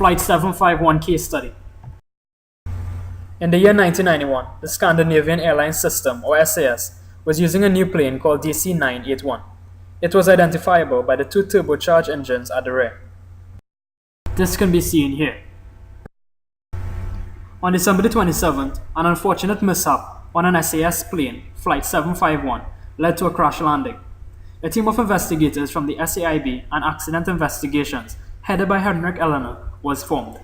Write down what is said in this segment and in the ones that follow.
Flight 751 case study. In the year 1991, the Scandinavian Airlines System, or SAS, was using a new plane called DC-981. It was identifiable by the two turbocharged engines at the rear. This can be seen here. On December 27th, an unfortunate mishap on an SAS plane, Flight 751, led to a crash landing. A team of investigators from the SAIB and Accident Investigations, headed by Henrik Eleanor, was formed.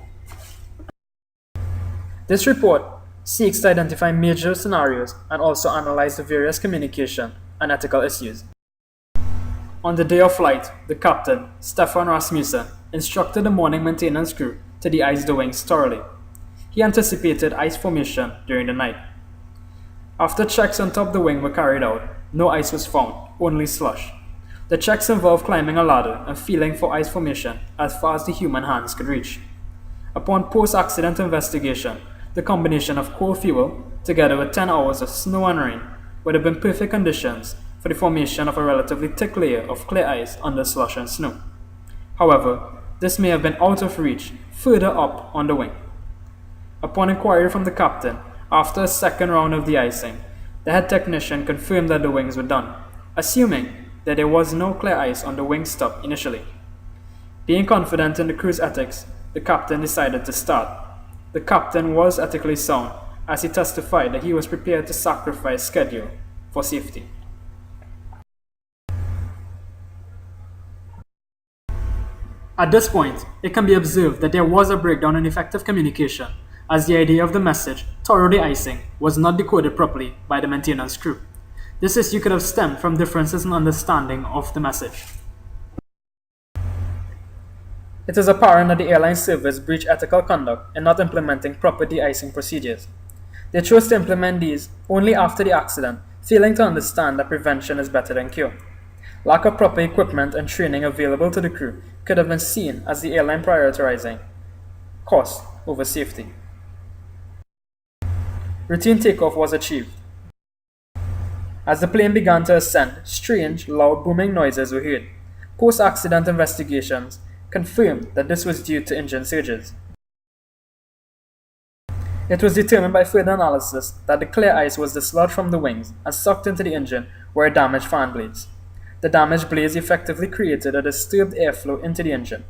This report seeks to identify major scenarios and also analyze the various communication and ethical issues. On the day of flight, the captain, Stefan Rasmussen, instructed the morning maintenance crew to de-ice the wings thoroughly. He anticipated ice formation during the night. After checks on top of the wing were carried out, no ice was found, only slush. The checks involved climbing a ladder and feeling for ice formation as far as the human hands could reach. Upon post-accident investigation, the combination of coal fuel, together with 10 hours of snow and rain, would have been perfect conditions for the formation of a relatively thick layer of clear ice under slush and snow. However, this may have been out of reach further up on the wing. Upon inquiry from the captain, after a second round of de-icing, the head technician confirmed that the wings were done, assuming that there was no clear ice on the wing stop initially. Being confident in the crew's ethics, the captain decided to start. The captain was ethically sound, as he testified that he was prepared to sacrifice schedule for safety. At this point, it can be observed that there was a breakdown in effective communication, as the idea of the message, thorough de-icing, was not decoded properly by the maintenance crew. This issue could have stemmed from differences in understanding of the message. It is apparent that the airline service breached ethical conduct in not implementing proper de-icing procedures. They chose to implement these only after the accident, failing to understand that prevention is better than cure. Lack of proper equipment and training available to the crew could have been seen as the airline prioritizing cost over safety. Routine takeoff was achieved. As the plane began to ascend, strange, loud booming noises were heard. Post-accident investigations confirmed that this was due to engine surges. It was determined by further analysis that the clear ice was dislodged from the wings and sucked into the engine where it damaged fan blades. The damaged blades effectively created a disturbed airflow into the engine.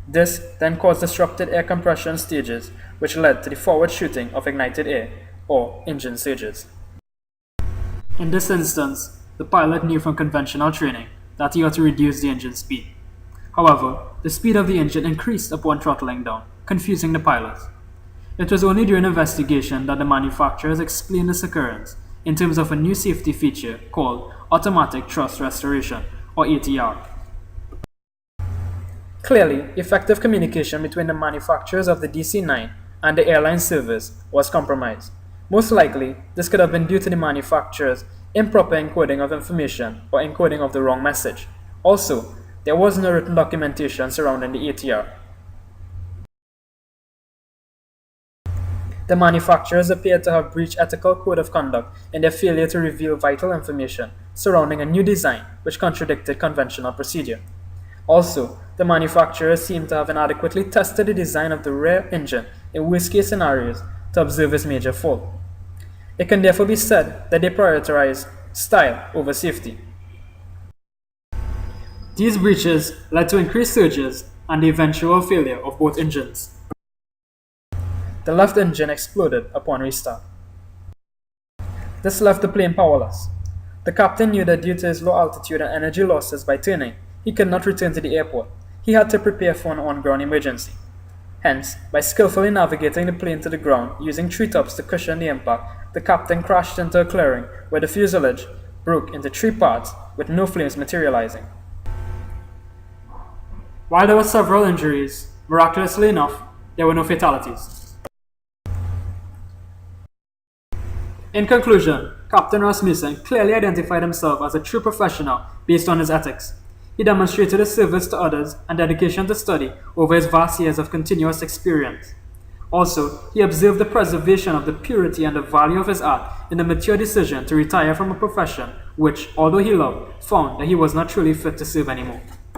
This then caused disrupted air compression stages, which led to the forward shooting of ignited air, or engine surges. In this instance, the pilot knew from conventional training that he ought to reduce the engine speed. However, the speed of the engine increased upon throttling down, confusing the pilot. It was only during investigation that the manufacturers explained this occurrence in terms of a new safety feature called Automatic Thrust Restoration, or ATR. Clearly, effective communication between the manufacturers of the DC-9 and the airline service was compromised. Most likely, this could have been due to the manufacturer's improper encoding of information or encoding of the wrong message. Also, there was no written documentation surrounding the ATR. The manufacturers appeared to have breached ethical code of conduct in their failure to reveal vital information surrounding a new design which contradicted conventional procedure. Also, the manufacturers seemed to have inadequately tested the design of the rear engine in worst-case scenarios to observe its major fault. It can therefore be said that they prioritized style over safety. These breaches led to increased surges and the eventual failure of both engines. The left engine exploded upon restart. This left the plane powerless. The captain knew that due to his low altitude and energy losses by turning, he could not return to the airport. He had to prepare for an on-ground emergency. Hence, by skillfully navigating the plane to the ground using treetops to cushion the impact, the captain crashed into a clearing where the fuselage broke into 3 parts with no flames materializing. While there were several injuries, miraculously enough, there were no fatalities. In conclusion, Captain Rasmussen clearly identified himself as a true professional based on his ethics. He demonstrated his service to others and dedication to study over his vast years of continuous experience. Also, he observed the preservation of the purity and the value of his art in the mature decision to retire from a profession which, although he loved, found that he was not truly fit to serve anymore.